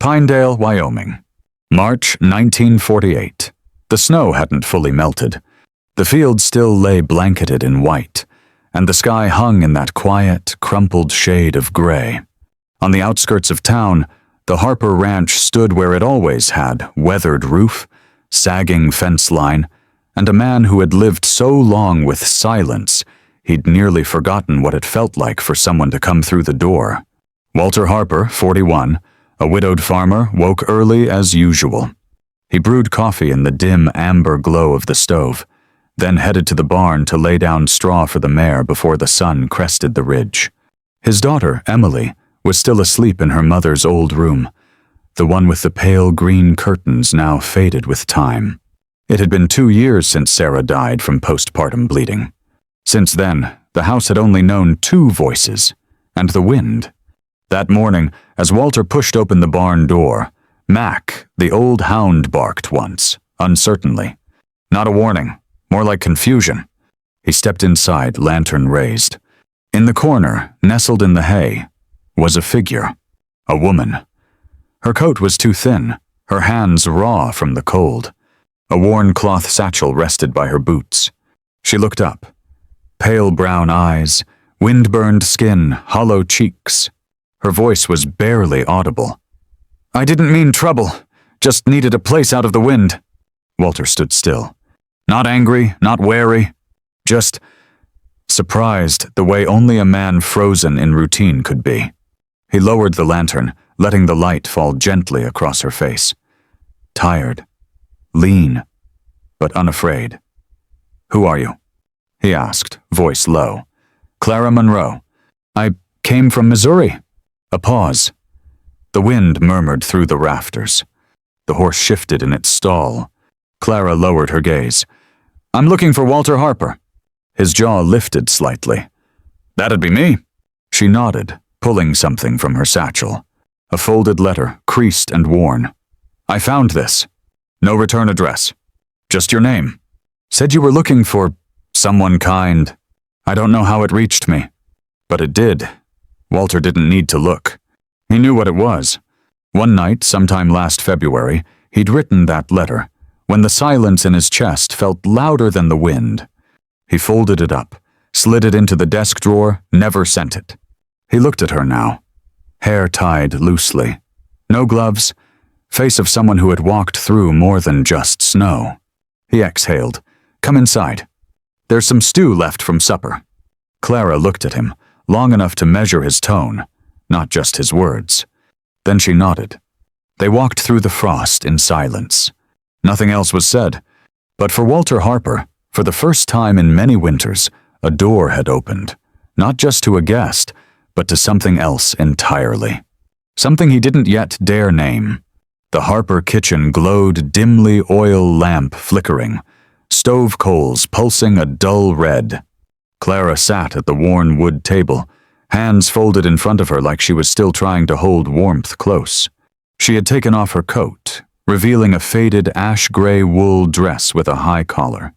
Pinedale, Wyoming. March 1948. The snow hadn't fully melted. The field still lay blanketed in white, and the sky hung in that quiet, crumpled shade of gray. On the outskirts of town, the Harper Ranch stood where it always had: weathered roof, sagging fence line, and a man who had lived so long with silence he'd nearly forgotten what it felt like for someone to come through the door. Walter Harper, 41, a widowed farmer, woke early as usual. He brewed coffee in the dim amber glow of the stove, then headed to the barn to lay down straw for the mare before the sun crested the ridge. His daughter, Emily, was still asleep in her mother's old room, the one with the pale green curtains now faded with time. It had been 2 years since Sarah died from postpartum bleeding. Since then, the house had only known 2 voices, and the wind. That morning, as Walter pushed open the barn door, Mac, the old hound, barked once, uncertainly. Not a warning, more like confusion. He stepped inside, lantern raised. In the corner, nestled in the hay, was a figure, a woman. Her coat was too thin, her hands raw from the cold. A worn cloth satchel rested by her boots. She looked up. Pale brown eyes, wind-burned skin, hollow cheeks. Her voice was barely audible. "I didn't mean trouble, just needed a place out of the wind." Walter stood still. Not angry, not wary, just surprised, the way only a man frozen in routine could be. He lowered the lantern, letting the light fall gently across her face. Tired, lean, but unafraid. "Who are you?" he asked, voice low. "Clara Monroe. I came from Missouri." A pause. The wind murmured through the rafters. The horse shifted in its stall. Clara lowered her gaze. "I'm looking for Walter Harper." His jaw lifted slightly. "That'd be me." She nodded, pulling something from her satchel. A folded letter, creased and worn. "I found this. No return address. Just your name. Said you were looking for someone kind. I don't know how it reached me. But it did." Walter didn't need to look. He knew what it was. One night, sometime last February, he'd written that letter, when the silence in his chest felt louder than the wind. He folded it up, slid it into the desk drawer, never sent it. He looked at her now. Hair tied loosely. No gloves. Face of someone who had walked through more than just snow. He exhaled. "Come inside. There's some stew left from supper." Clara looked at him, long enough to measure his tone, not just his words. Then she nodded. They walked through the frost in silence. Nothing else was said. But for Walter Harper, for the first time in many winters, a door had opened, not just to a guest, but to something else entirely. Something he didn't yet dare name. The Harper kitchen glowed dimly, oil lamp flickering, stove coals pulsing a dull red. Clara sat at the worn wood table, hands folded in front of her like she was still trying to hold warmth close. She had taken off her coat, revealing a faded ash-gray wool dress with a high collar.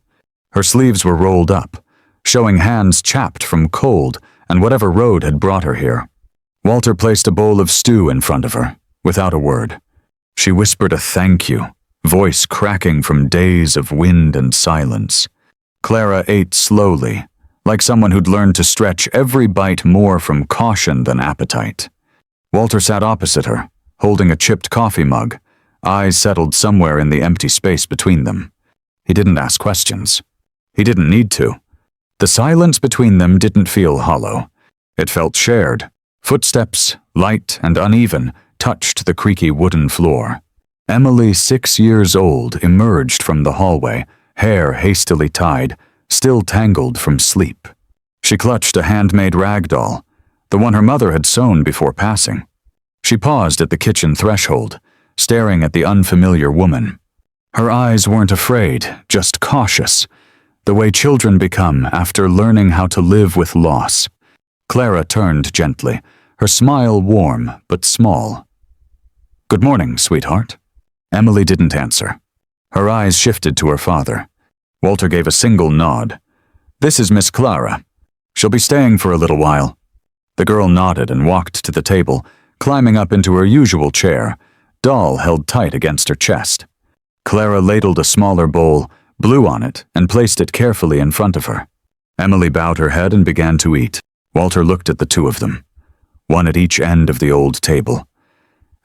Her sleeves were rolled up, showing hands chapped from cold and whatever road had brought her here. Walter placed a bowl of stew in front of her, without a word. She whispered a thank you, voice cracking from days of wind and silence. Clara ate slowly, like someone who'd learned to stretch every bite more from caution than appetite. Walter sat opposite her, holding a chipped coffee mug, eyes settled somewhere in the empty space between them. He didn't ask questions. He didn't need to. The silence between them didn't feel hollow. It felt shared. Footsteps, light and uneven, touched the creaky wooden floor. Emily, 6 years old, emerged from the hallway, hair hastily tied, still tangled from sleep. She clutched a handmade rag doll, the one her mother had sewn before passing. She paused at the kitchen threshold, staring at the unfamiliar woman. Her eyes weren't afraid, just cautious, the way children become after learning how to live with loss. Clara turned gently, her smile warm but small. "Good morning, sweetheart." Emily didn't answer. Her eyes shifted to her father. Walter gave a single nod. "This is Miss Clara. She'll be staying for a little while." The girl nodded and walked to the table, climbing up into her usual chair, doll held tight against her chest. Clara ladled a smaller bowl, blew on it, and placed it carefully in front of her. Emily bowed her head and began to eat. Walter looked at the two of them, one at each end of the old table.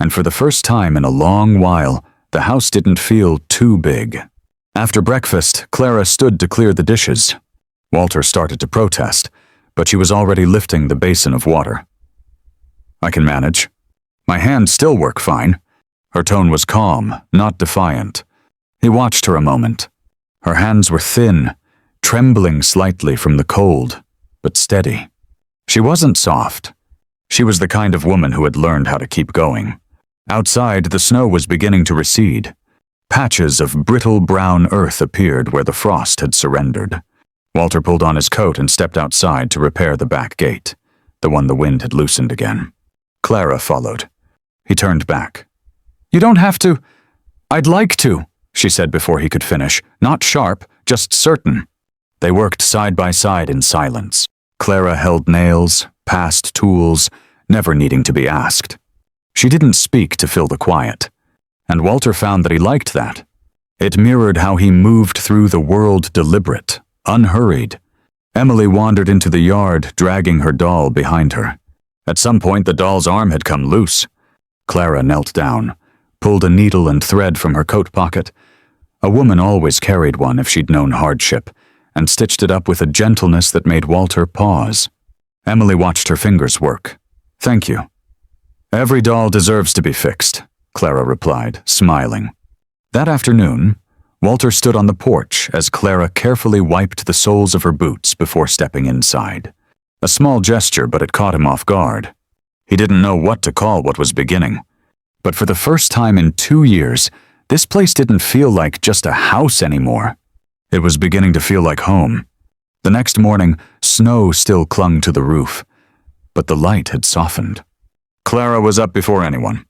And for the first time in a long while, the house didn't feel too big. After breakfast, Clara stood to clear the dishes. Walter started to protest, but she was already lifting the basin of water. "I can manage. My hands still work fine." Her tone was calm, not defiant. He watched her a moment. Her hands were thin, trembling slightly from the cold, but steady. She wasn't soft. She was the kind of woman who had learned how to keep going. Outside, the snow was beginning to recede. Patches of brittle brown earth appeared where the frost had surrendered. Walter pulled on his coat and stepped outside to repair the back gate, the one the wind had loosened again. Clara followed. He turned back. "You don't have to." "I'd like to," she said before he could finish. Not sharp, just certain. They worked side by side in silence. Clara held nails, passed tools, never needing to be asked. She didn't speak to fill the quiet, and Walter found that he liked that. It mirrored how he moved through the world deliberate, unhurried. Emily wandered into the yard, dragging her doll behind her. At some point, the doll's arm had come loose. Clara knelt down, pulled a needle and thread from her coat pocket. A woman always carried one if she'd known hardship, and stitched it up with a gentleness that made Walter pause. Emily watched her fingers work. "Thank you." "Every doll deserves to be fixed," Clara replied, smiling. That afternoon, Walter stood on the porch as Clara carefully wiped the soles of her boots before stepping inside. A small gesture, but it caught him off guard. He didn't know what to call what was beginning. But for the first time in 2 years, this place didn't feel like just a house anymore. It was beginning to feel like home. The next morning, snow still clung to the roof, but the light had softened. Clara was up before anyone.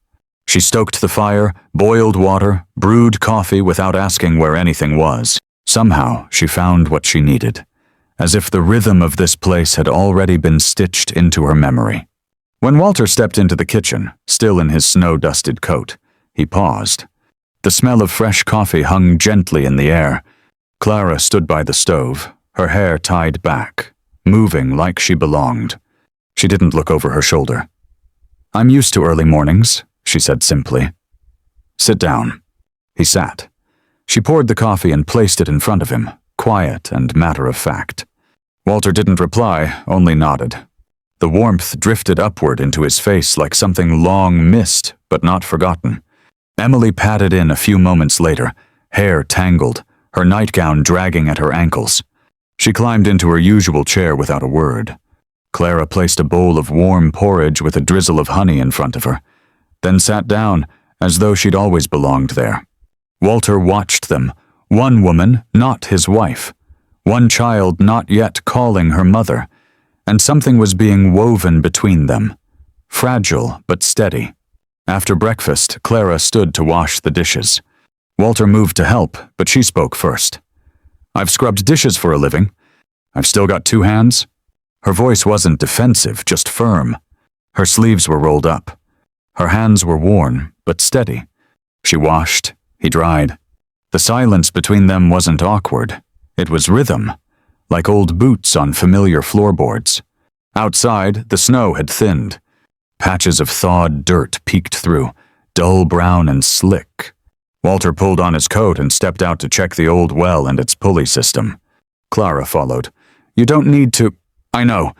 She stoked the fire, boiled water, brewed coffee without asking where anything was. Somehow, she found what she needed, as if the rhythm of this place had already been stitched into her memory. When Walter stepped into the kitchen, still in his snow-dusted coat, he paused. The smell of fresh coffee hung gently in the air. Clara stood by the stove, her hair tied back, moving like she belonged. She didn't look over her shoulder. "I'm used to early mornings," she said simply. "Sit down." He sat. She poured the coffee and placed it in front of him, quiet and matter-of-fact. Walter didn't reply, only nodded. The warmth drifted upward into his face like something long missed, but not forgotten. Emily padded in a few moments later, hair tangled, her nightgown dragging at her ankles. She climbed into her usual chair without a word. Clara placed a bowl of warm porridge with a drizzle of honey in front of her, then sat down as though she'd always belonged there. Walter watched them, one woman, not his wife, one child not yet calling her mother, and something was being woven between them, fragile but steady. After breakfast, Clara stood to wash the dishes. Walter moved to help, but she spoke first. "I've scrubbed dishes for a living. I've still got 2 hands." Her voice wasn't defensive, just firm. Her sleeves were rolled up. Her hands were worn, but steady. She washed, he dried. The silence between them wasn't awkward. It was rhythm, like old boots on familiar floorboards. Outside, the snow had thinned. Patches of thawed dirt peeked through, dull brown and slick. Walter pulled on his coat and stepped out to check the old well and its pulley system. Clara followed. "You don't need to—" "I know,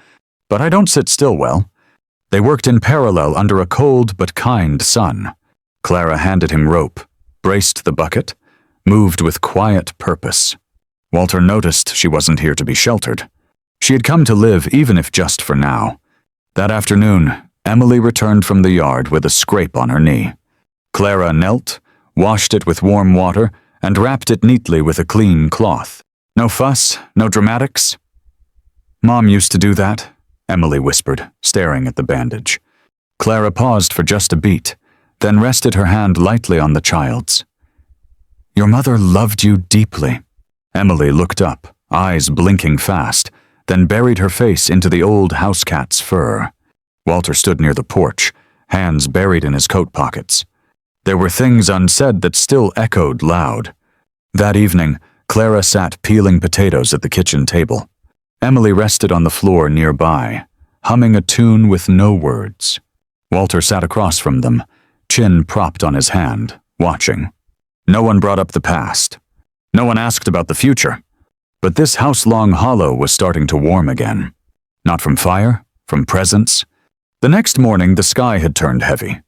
but I don't sit still well." They worked in parallel under a cold but kind sun. Clara handed him rope, braced the bucket, moved with quiet purpose. Walter noticed she wasn't here to be sheltered. She had come to live, even if just for now. That afternoon, Emily returned from the yard with a scrape on her knee. Clara knelt, washed it with warm water, and wrapped it neatly with a clean cloth. "No fuss, no dramatics?" "Mom used to do that," Emily whispered, staring at the bandage. Clara paused for just a beat, then rested her hand lightly on the child's. "Your mother loved you deeply." Emily looked up, eyes blinking fast, then buried her face into the old house cat's fur. Walter stood near the porch, hands buried in his coat pockets. There were things unsaid that still echoed loud. That evening, Clara sat peeling potatoes at the kitchen table. Emily rested on the floor nearby, humming a tune with no words. Walter sat across from them, chin propped on his hand, watching. No one brought up the past. No one asked about the future. But this house-long hollow was starting to warm again. Not from fire, from presence. The next morning, the sky had turned heavy.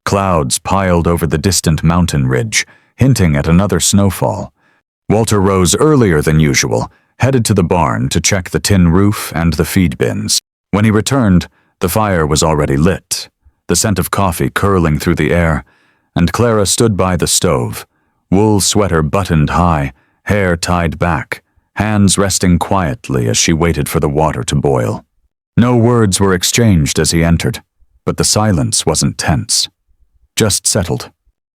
Clouds piled over the distant mountain ridge, hinting at another snowfall. Walter rose earlier than usual, headed to the barn to check the tin roof and the feed bins. When he returned, the fire was already lit, the scent of coffee curling through the air, and Clara stood by the stove, wool sweater buttoned high, hair tied back, hands resting quietly as she waited for the water to boil. No words were exchanged as he entered, but the silence wasn't tense, just settled.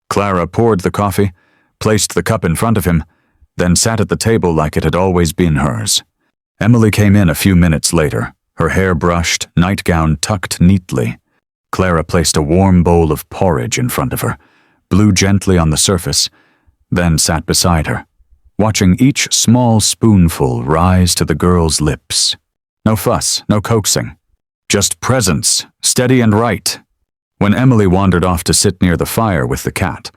Clara poured the coffee, placed the cup in front of him, then sat at the table like it had always been hers. Emily came in a few minutes later, her hair brushed, nightgown tucked neatly. Clara placed a warm bowl of porridge in front of her, blew gently on the surface, then sat beside her, watching each small spoonful rise to the girl's lips. No fuss, no coaxing. Just presence, steady and right. When Emily wandered off to sit near the fire with the cat,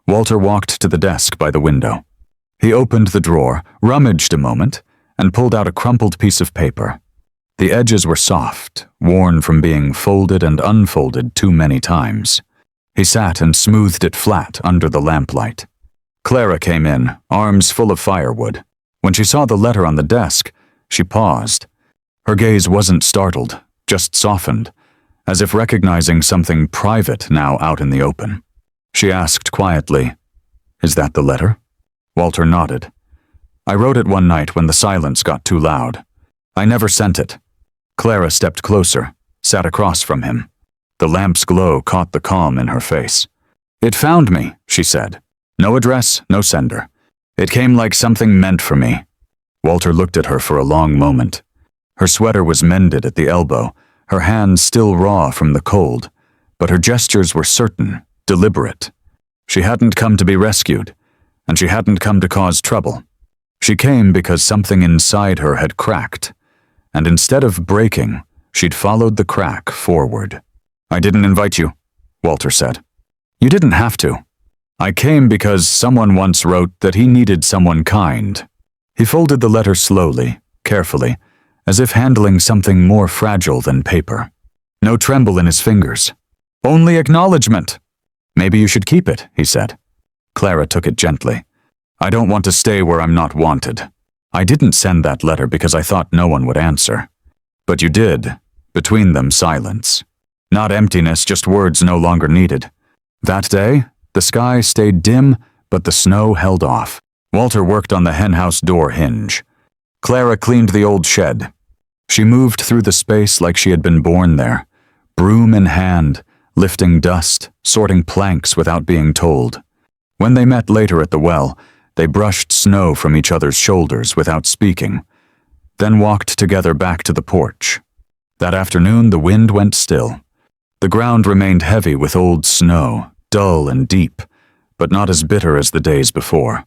Walter walked to the desk by the window. He opened the drawer, rummaged a moment, and pulled out a crumpled piece of paper. The edges were soft, worn from being folded and unfolded too many times. He sat and smoothed it flat under the lamplight. Clara came in, arms full of firewood. When she saw the letter on the desk, she paused. Her gaze wasn't startled, just softened, as if recognizing something private now out in the open. She asked quietly, "Is that the letter?" Walter nodded. "I wrote it one night when the silence got too loud. I never sent it." Clara stepped closer, sat across from him. The lamp's glow caught the calm in her face. "It found me," she said. "No address, no sender. It came like something meant for me." Walter looked at her for a long moment. Her sweater was mended at the elbow, her hands still raw from the cold, but her gestures were certain, deliberate. She hadn't come to be rescued, and she hadn't come to cause trouble. She came because something inside her had cracked, and instead of breaking, she'd followed the crack forward. "I didn't invite you," Walter said. "You didn't have to. I came because someone once wrote that he needed someone kind." He folded the letter slowly, carefully, as if handling something more fragile than paper. No tremble in his fingers. "Only acknowledgement." "Maybe you should keep it," he said. Clara took it gently. "I don't want to stay where I'm not wanted. I didn't send that letter because I thought no one would answer. But you did. Between them, silence. Not emptiness, just words no longer needed. That day, the sky stayed dim, but the snow held off. Walter worked on the henhouse door hinge. Clara cleaned the old shed. She moved through the space like she had been born there, broom in hand, lifting dust, sorting planks without being told. When they met later at the well, they brushed snow from each other's shoulders without speaking, then walked together back to the porch. That afternoon, the wind went still. The ground remained heavy with old snow, dull and deep, but not as bitter as the days before.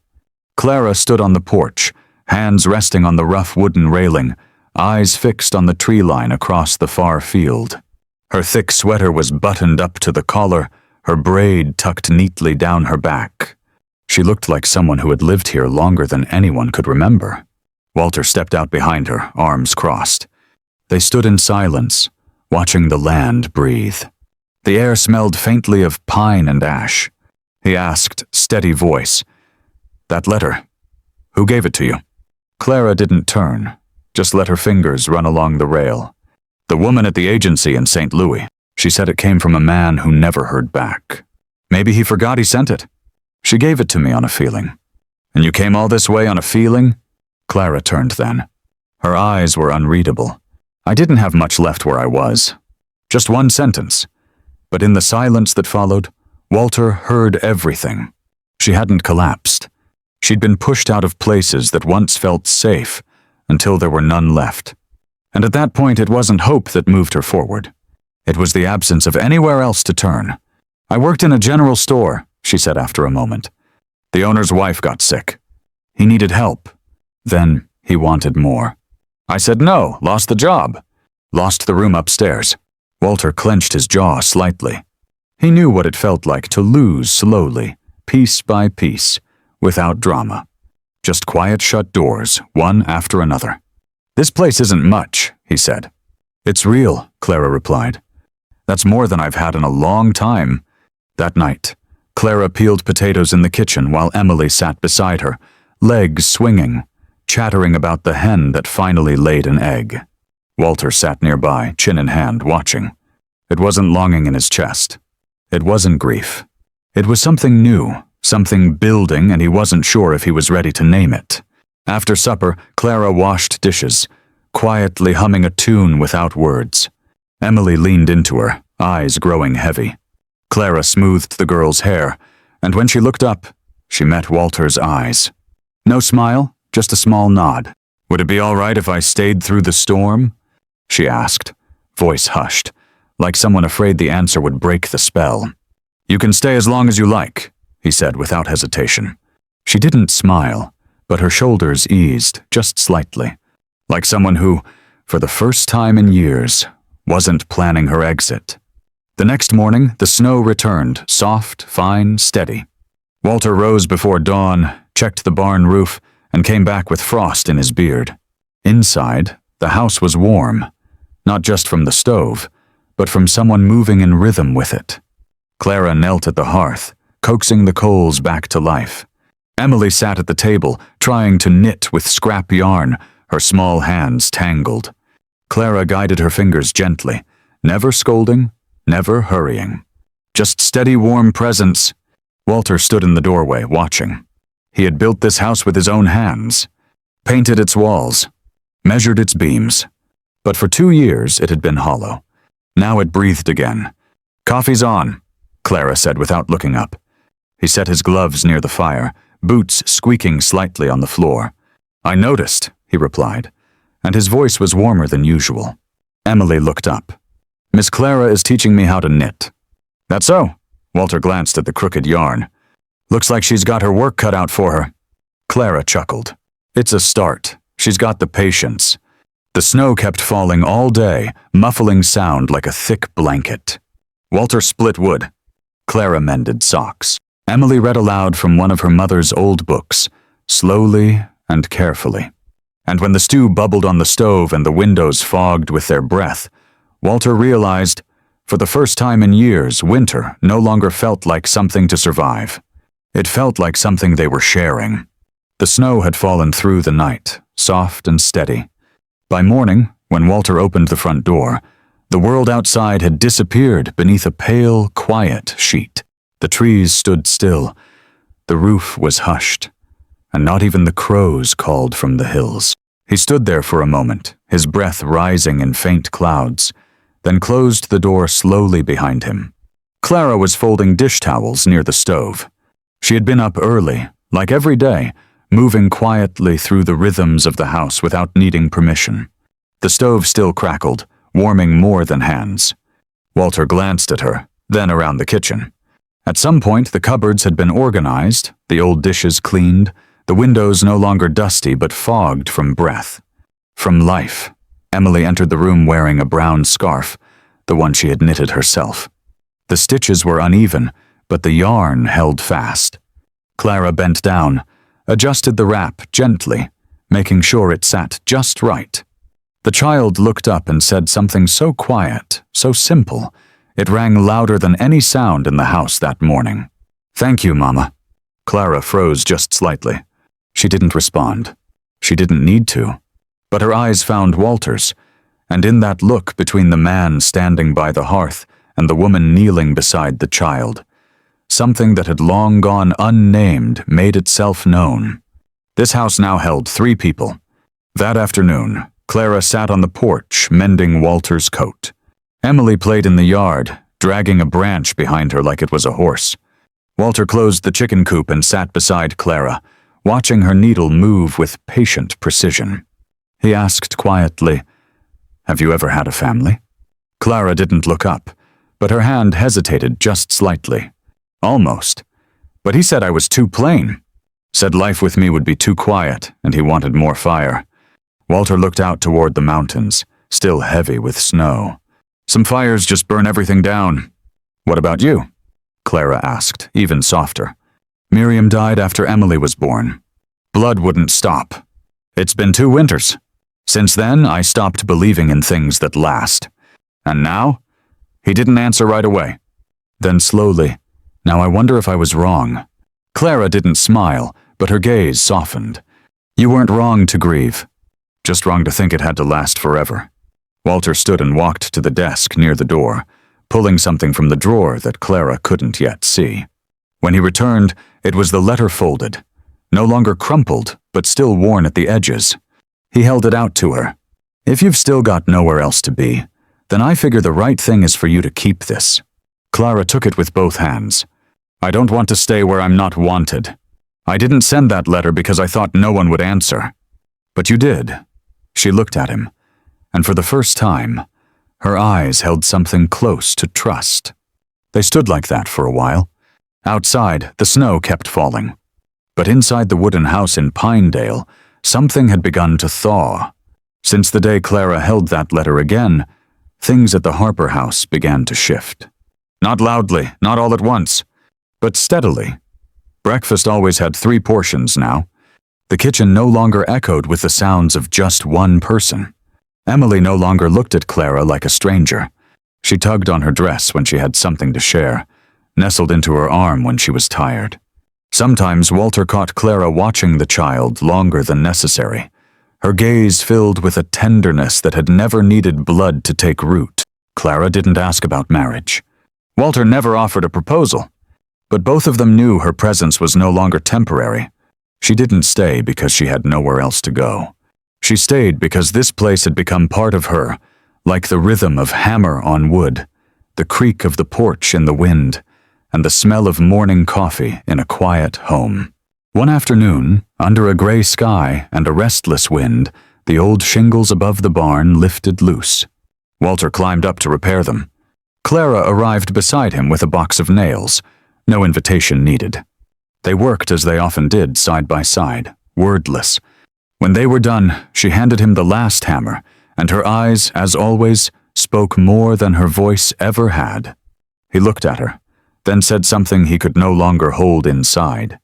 Clara stood on the porch, hands resting on the rough wooden railing, eyes fixed on the tree line across the far field. Her thick sweater was buttoned up to the collar, her braid tucked neatly down her back. She looked like someone who had lived here longer than anyone could remember. Walter stepped out behind her, arms crossed. They stood in silence, watching the land breathe. The air smelled faintly of pine and ash. He asked, steady voice, "That letter, who gave it to you?" Clara didn't turn, just let her fingers run along the rail. "The woman at the agency in St. Louis. She said it came from a man who never heard back. Maybe he forgot he sent it. She gave it to me on a feeling." "And you came all this way on a feeling?" Clara turned then. Her eyes were unreadable. "I didn't have much left where I was. Just one sentence." But in the silence that followed, Walter heard everything. She hadn't collapsed. She'd been pushed out of places that once felt safe until there were none left. And at that point, it wasn't hope that moved her forward. It was the absence of anywhere else to turn. "I worked in a general store," she said after a moment. The owner's wife got sick. He needed help. Then he wanted more. I said no, lost the job. Lost the room upstairs. Walter clenched his jaw slightly. He knew what it felt like to lose slowly, piece by piece, without drama. Just quiet shut doors, one after another. This place isn't much, he said. It's real, Clara replied. That's more than I've had in a long time. That night, Clara peeled potatoes in the kitchen while Emily sat beside her, legs swinging, chattering about the hen that finally laid an egg. Walter sat nearby, chin in hand, watching. It wasn't longing in his chest. It wasn't grief. It was something new, something building, and he wasn't sure if he was ready to name it. After supper, Clara washed dishes, quietly humming a tune without words. Emily leaned into her, eyes growing heavy. Clara smoothed the girl's hair, and when she looked up, she met Walter's eyes. No smile, just a small nod. Would it be all right if I stayed through the storm? She asked, voice hushed, like someone afraid the answer would break the spell. You can stay as long as you like, he said without hesitation. She didn't smile, but her shoulders eased just slightly, like someone who, for the first time in years, wasn't planning her exit. The next morning, the snow returned, soft, fine, steady. Walter rose before dawn, checked the barn roof, and came back with frost in his beard. Inside, the house was warm, not just from the stove, but from someone moving in rhythm with it. Clara knelt at the hearth, coaxing the coals back to life. Emily sat at the table, trying to knit with scrap yarn, her small hands tangled. Clara guided her fingers gently, never scolding, never hurrying. Just steady, warm presence. Walter stood in the doorway, watching. He had built this house with his own hands, painted its walls, measured its beams. But for 2 years it had been hollow. Now it breathed again. Coffee's on, Clara said without looking up. He set his gloves near the fire, boots squeaking slightly on the floor. I noticed, he replied, and his voice was warmer than usual. Emily looked up. Miss Clara is teaching me how to knit. That so? Walter glanced at the crooked yarn. Looks like she's got her work cut out for her. Clara chuckled. It's a start. She's got the patience. The snow kept falling all day, muffling sound like a thick blanket. Walter split wood. Clara mended socks. Emily read aloud from one of her mother's old books, slowly and carefully. And when the stew bubbled on the stove and the windows fogged with their breath, Walter realized, for the first time in years, winter no longer felt like something to survive. It felt like something they were sharing. The snow had fallen through the night, soft and steady. By morning, when Walter opened the front door, the world outside had disappeared beneath a pale, quiet sheet. The trees stood still. The roof was hushed, and not even the crows called from the hills. He stood there for a moment, his breath rising in faint clouds, then closed the door slowly behind him. Clara was folding dish towels near the stove. She had been up early, like every day, moving quietly through the rhythms of the house without needing permission. The stove still crackled, warming more than hands. Walter glanced at her, then around the kitchen. At some point, the cupboards had been organized, the old dishes cleaned, the windows no longer dusty but fogged from breath. From life. Emily entered the room wearing a brown scarf, the one she had knitted herself. The stitches were uneven, but the yarn held fast. Clara bent down, adjusted the wrap gently, making sure it sat just right. The child looked up and said something so quiet, so simple, it rang louder than any sound in the house that morning. Thank you, Mama. Clara froze just slightly. She didn't respond. She didn't need to. But her eyes found Walter's, and in that look between the man standing by the hearth and the woman kneeling beside the child, something that had long gone unnamed made itself known. This house now held 3 people. That afternoon, Clara sat on the porch mending Walter's coat. Emily played in the yard, dragging a branch behind her like it was a horse. Walter closed the chicken coop and sat beside Clara, watching her needle move with patient precision. He asked quietly, Have you ever had a family? Clara didn't look up, but her hand hesitated just slightly. Almost. But he said I was too plain. Said life with me would be too quiet, and he wanted more fire. Walter looked out toward the mountains, still heavy with snow. Some fires just burn everything down. What about you? Clara asked, even softer. Miriam died after Emily was born. Blood wouldn't stop. It's been 2 winters. Since then, I stopped believing in things that last. And now? He didn't answer right away. Then slowly, now I wonder if I was wrong. Clara didn't smile, but her gaze softened. You weren't wrong to grieve. Just wrong to think it had to last forever. Walter stood and walked to the desk near the door, pulling something from the drawer that Clara couldn't yet see. When he returned, it was the letter folded, no longer crumpled, but still worn at the edges. He held it out to her. If you've still got nowhere else to be, then I figure the right thing is for you to keep this. Clara took it with both hands. I don't want to stay where I'm not wanted. I didn't send that letter because I thought no one would answer. But you did. She looked at him, and for the first time, her eyes held something close to trust. They stood like that for a while. Outside, the snow kept falling. But inside the wooden house in Pinedale, something had begun to thaw. Since the day Clara held that letter again, things at the Harper house began to shift. Not loudly, not all at once, but steadily. Breakfast always had 3 portions now. The kitchen no longer echoed with the sounds of just one person. Emily no longer looked at Clara like a stranger. She tugged on her dress when she had something to share, nestled into her arm when she was tired. Sometimes Walter caught Clara watching the child longer than necessary, her gaze filled with a tenderness that had never needed blood to take root. Clara didn't ask about marriage. Walter never offered a proposal, but both of them knew her presence was no longer temporary. She didn't stay because she had nowhere else to go. She stayed because this place had become part of her, like the rhythm of hammer on wood, the creak of the porch in the wind, and the smell of morning coffee in a quiet home. One afternoon, under a gray sky and a restless wind, the old shingles above the barn lifted loose. Walter climbed up to repair them. Clara arrived beside him with a box of nails, no invitation needed. They worked as they often did, side by side, wordless. When they were done, she handed him the last hammer, and her eyes, as always, spoke more than her voice ever had. He looked at her, then said something he could no longer hold inside.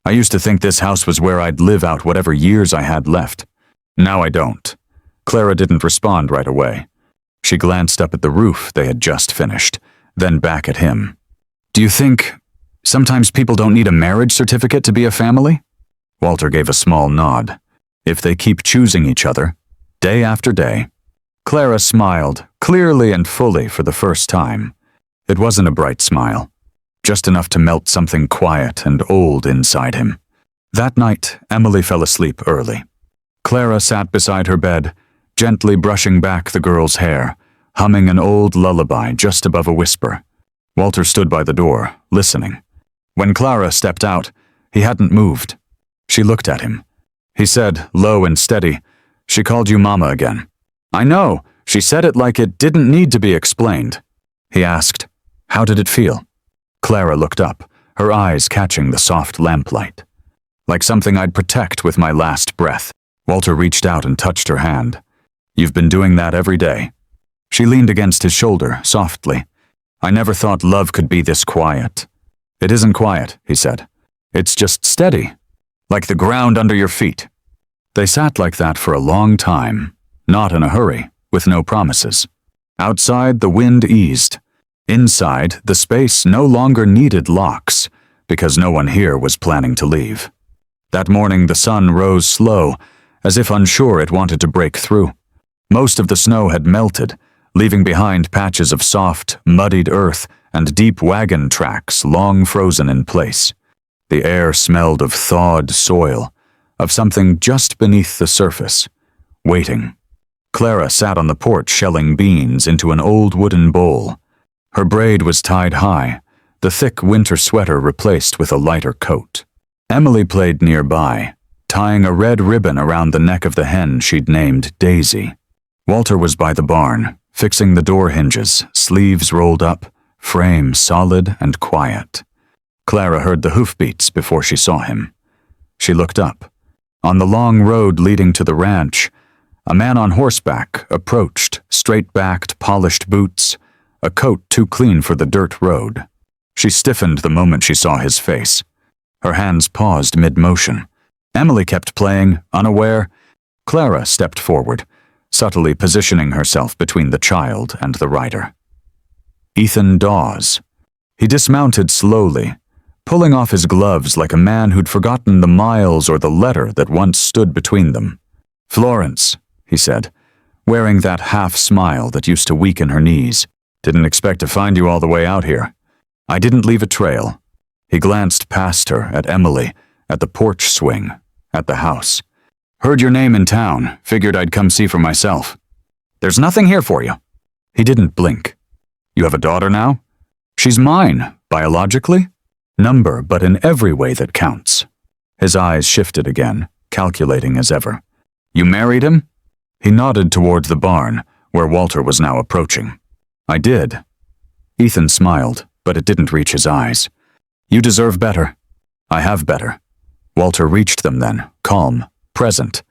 I used to think this house was where I'd live out whatever years I had left. Now I don't. Clara didn't respond right away. She glanced up at the roof they had just finished, then back at him. Do you think sometimes people don't need a marriage certificate to be a family? Walter gave a small nod. If they keep choosing each other, day after day. Clara smiled, clearly and fully for the first time. It wasn't a bright smile, just enough to melt something quiet and old inside him. That night, Emily fell asleep early. Clara sat beside her bed, gently brushing back the girl's hair, humming an old lullaby just above a whisper. Walter stood by the door, listening. When Clara stepped out, he hadn't moved. She looked at him. He said, low and steady, "She called you Mama again." "I know. She said it like it didn't need to be explained." He asked, "How did it feel?" Clara looked up, her eyes catching the soft lamplight. "Like something I'd protect with my last breath." Walter reached out and touched her hand. "You've been doing that every day." She leaned against his shoulder, softly. "I never thought love could be this quiet." "It isn't quiet," he said. "It's just steady, like the ground under your feet." They sat like that for a long time, not in a hurry, with no promises. Outside, the wind eased. Inside, the space no longer needed locks, because no one here was planning to leave. That morning, the sun rose slow, as if unsure it wanted to break through. Most of the snow had melted, leaving behind patches of soft, muddied earth and deep wagon tracks long frozen in place. The air smelled of thawed soil, of something just beneath the surface, waiting. Clara sat on the porch shelling beans into an old wooden bowl. Her braid was tied high, the thick winter sweater replaced with a lighter coat. Emily played nearby, tying a red ribbon around the neck of the hen she'd named Daisy. Walter was by the barn, fixing the door hinges, sleeves rolled up, frame solid and quiet. Clara heard the hoofbeats before she saw him. She looked up. On the long road leading to the ranch, a man on horseback approached, straight-backed, polished boots, a coat too clean for the dirt road. She stiffened the moment she saw his face. Her hands paused mid-motion. Emily kept playing, unaware. Clara stepped forward, subtly positioning herself between the child and the rider. Ethan Dawes. He dismounted slowly, pulling off his gloves like a man who'd forgotten the miles or the letter that once stood between them. "Florence," he said, wearing that half-smile that used to weaken her knees. "Didn't expect to find you all the way out here. I didn't leave a trail." He glanced past her, at Emily, at the porch swing, at the house. "Heard your name in town, figured I'd come see for myself. There's nothing here for you." He didn't blink. "You have a daughter now?" "She's mine, biologically? Number, but in every way that counts." His eyes shifted again, calculating as ever. "You married him?" He nodded toward the barn, where Walter was now approaching. "I did." Ethan smiled, but it didn't reach his eyes. "You deserve better." "I have better." Walter reached them then, calm, present.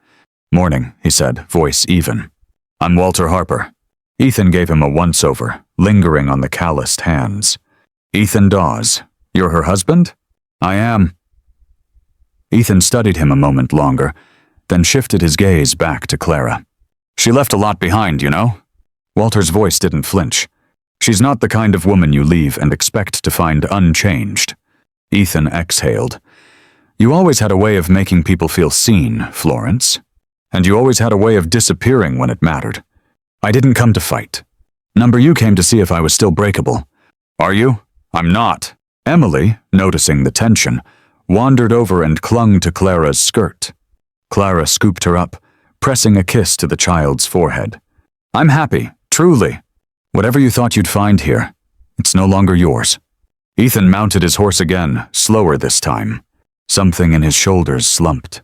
"Morning," he said, voice even. "I'm Walter Harper." Ethan gave him a once-over, lingering on the calloused hands. "Ethan Dawes. You're her husband?" "I am." Ethan studied him a moment longer, then shifted his gaze back to Clara. "She left a lot behind, you know?" Walter's voice didn't flinch. "She's not the kind of woman you leave and expect to find unchanged." Ethan exhaled. "You always had a way of making people feel seen, Florence. And you always had a way of disappearing when it mattered. I didn't come to fight. Number, you came to see if I was still breakable." "Are you?" "I'm not." Emily, noticing the tension, wandered over and clung to Clara's skirt. Clara scooped her up, pressing a kiss to the child's forehead. "I'm happy, truly. Whatever you thought you'd find here, it's no longer yours." Ethan mounted his horse again, slower this time. Something in his shoulders slumped.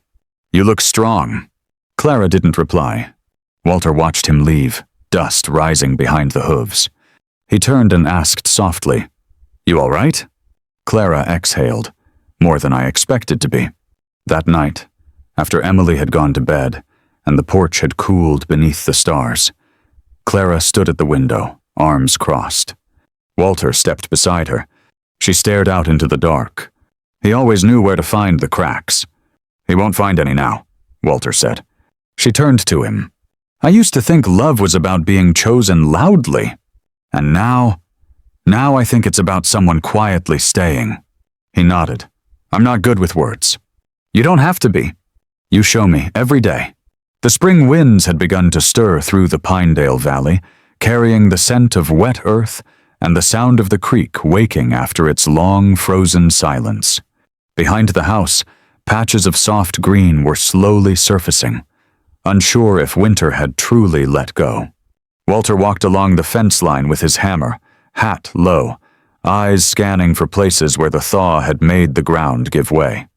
"You look strong." Clara didn't reply. Walter watched him leave, dust rising behind the hooves. He turned and asked softly, "You all right?" Clara exhaled, more than I expected to be. That night, after Emily had gone to bed and the porch had cooled beneath the stars, Clara stood at the window, arms crossed. Walter stepped beside her. She stared out into the dark. He always knew where to find the cracks. "He won't find any now," Walter said. She turned to him. "I used to think love was about being chosen loudly. And now I think it's about someone quietly staying." He nodded. "I'm not good with words." "You don't have to be. You show me every day." The spring winds had begun to stir through the Pinedale Valley, carrying the scent of wet earth and the sound of the creek waking after its long frozen silence. Behind the house, patches of soft green were slowly surfacing, unsure if winter had truly let go. Walter walked along the fence line with his hammer, hat low, eyes scanning for places where the thaw had made the ground give way.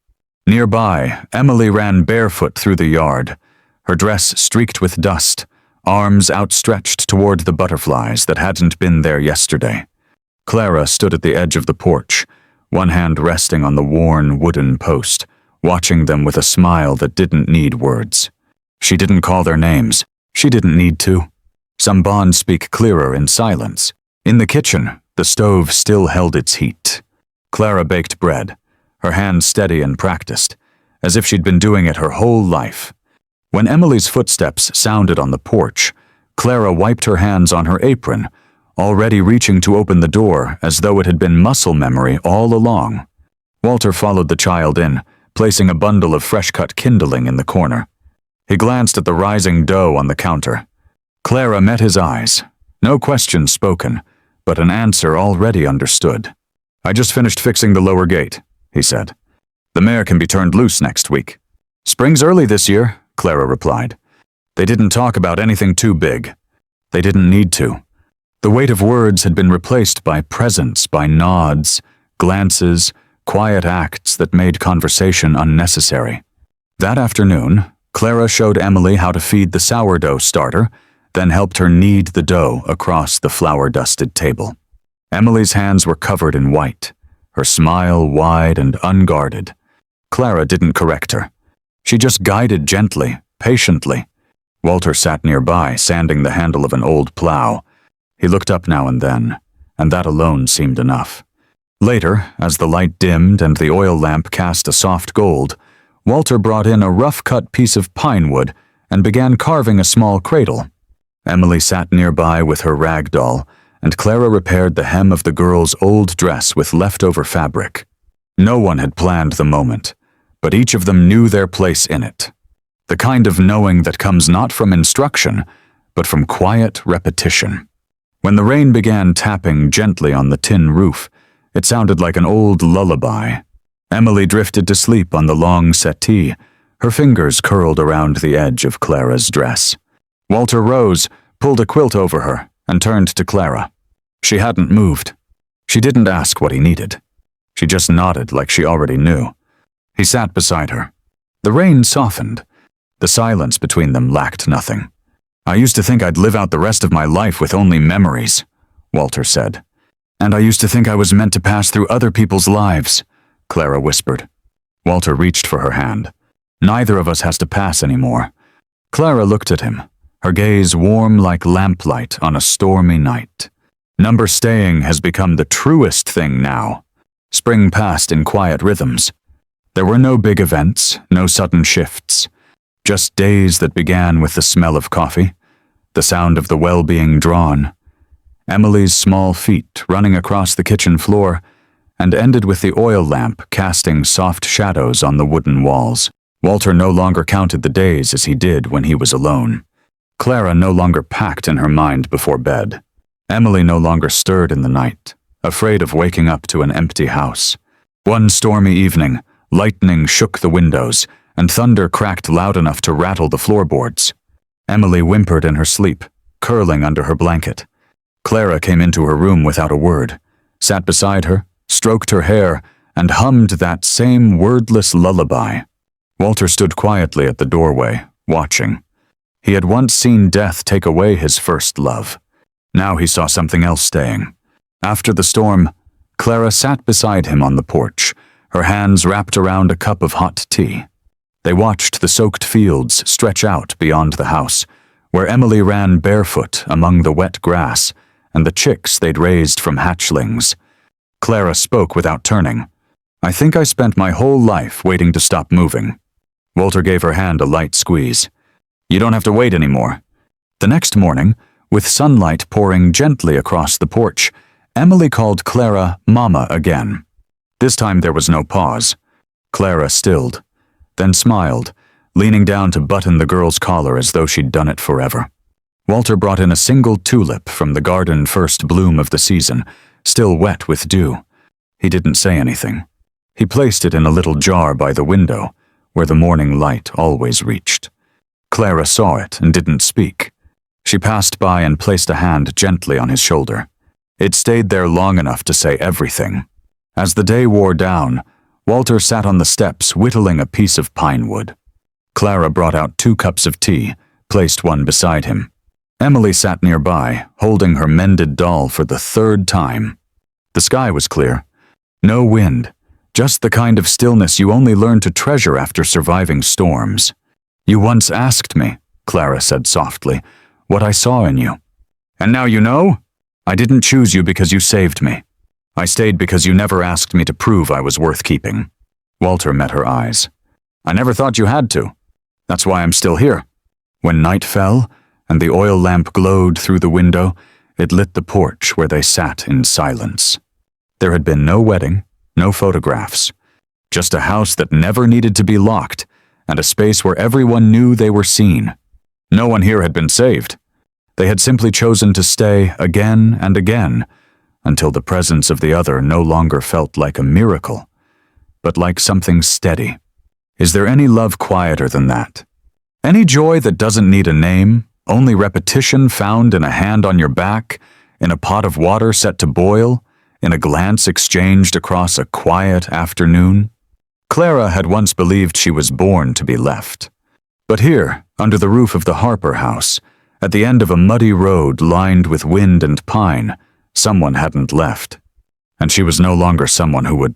Nearby, Emily ran barefoot through the yard, her dress streaked with dust, arms outstretched toward the butterflies that hadn't been there yesterday. Clara stood at the edge of the porch, one hand resting on the worn wooden post, watching them with a smile that didn't need words. She didn't call their names. She didn't need to. Some bonds speak clearer in silence. In the kitchen, the stove still held its heat. Clara baked bread, her hands steady and practiced, as if she'd been doing it her whole life. When Emily's footsteps sounded on the porch, Clara wiped her hands on her apron, already reaching to open the door as though it had been muscle memory all along. Walter followed the child in, placing a bundle of fresh-cut kindling in the corner. He glanced at the rising dough on the counter. Clara met his eyes. No question spoken, but an answer already understood. "I just finished fixing the lower gate," he said. "The mare can be turned loose next week." "Spring's early this year," Clara replied. They didn't talk about anything too big. They didn't need to. The weight of words had been replaced by presence, by nods, glances, quiet acts that made conversation unnecessary. That afternoon, Clara showed Emily how to feed the sourdough starter, then helped her knead the dough across the flour-dusted table. Emily's hands were covered in white, her smile wide and unguarded. Clara didn't correct her. She just guided gently, patiently. Walter sat nearby, sanding the handle of an old plow. He looked up now and then, and that alone seemed enough. Later, as the light dimmed and the oil lamp cast a soft gold, Walter brought in a rough-cut piece of pine wood and began carving a small cradle. Emily sat nearby with her rag doll, and Clara repaired the hem of the girl's old dress with leftover fabric. No one had planned the moment, but each of them knew their place in it. The kind of knowing that comes not from instruction, but from quiet repetition. When the rain began tapping gently on the tin roof, it sounded like an old lullaby. Emily drifted to sleep on the long settee, her fingers curled around the edge of Clara's dress. Walter rose, pulled a quilt over her, and turned to Clara. She hadn't moved. She didn't ask what he needed. She just nodded like she already knew. He sat beside her. The rain softened. The silence between them lacked nothing. "I used to think I'd live out the rest of my life with only memories," Walter said. "And I used to think I was meant to pass through other people's lives," Clara whispered. Walter reached for her hand. "Neither of us has to pass anymore." Clara looked at him, her gaze warm like lamplight on a stormy night. Number staying has become the truest thing now. Spring passed in quiet rhythms. There were no big events, no sudden shifts. Just days that began with the smell of coffee, the sound of the well being drawn, Emily's small feet running across the kitchen floor, and ended with the oil lamp casting soft shadows on the wooden walls. Walter no longer counted the days as he did when he was alone. Clara no longer packed in her mind before bed. Emily no longer stirred in the night, afraid of waking up to an empty house. One stormy evening, lightning shook the windows, and thunder cracked loud enough to rattle the floorboards. Emily whimpered in her sleep, curling under her blanket. Clara came into her room without a word, sat beside her, stroked her hair, and hummed that same wordless lullaby. Walter stood quietly at the doorway, watching. He had once seen death take away his first love. Now he saw something else staying. After the storm, Clara sat beside him on the porch, her hands wrapped around a cup of hot tea. They watched the soaked fields stretch out beyond the house, where Emily ran barefoot among the wet grass and the chicks they'd raised from hatchlings. Clara spoke without turning. "I think I spent my whole life waiting to stop moving." Walter gave her hand a light squeeze. "You don't have to wait anymore." The next morning, with sunlight pouring gently across the porch, Emily called Clara Mama again. This time there was no pause. Clara stilled, then smiled, leaning down to button the girl's collar as though she'd done it forever. Walter brought in a single tulip from the garden first bloom of the season, still wet with dew. He didn't say anything. He placed it in a little jar by the window, where the morning light always reached. Clara saw it and didn't speak. She passed by and placed a hand gently on his shoulder. It stayed there long enough to say everything. As the day wore down, Walter sat on the steps whittling a piece of pine wood. Clara brought out 2 cups of tea, placed one beside him. Emily sat nearby, holding her mended doll for the 3rd time. The sky was clear. No wind, just the kind of stillness you only learn to treasure after surviving storms. "You once asked me," Clara said softly, "what I saw in you. And now you know? I didn't choose you because you saved me. I stayed because you never asked me to prove I was worth keeping." Walter met her eyes. "I never thought you had to. That's why I'm still here." When night fell, and the oil lamp glowed through the window, it lit the porch where they sat in silence. There had been no wedding, no photographs, just a house that never needed to be locked, and a space where everyone knew they were seen. No one here had been saved. They had simply chosen to stay again and again, until the presence of the other no longer felt like a miracle, but like something steady. Is there any love quieter than that? Any joy that doesn't need a name, only repetition found in a hand on your back, in a pot of water set to boil, in a glance exchanged across a quiet afternoon? Clara had once believed she was born to be left. But here, under the roof of the Harper house, at the end of a muddy road lined with wind and pine, someone hadn't left. and she was no longer someone who would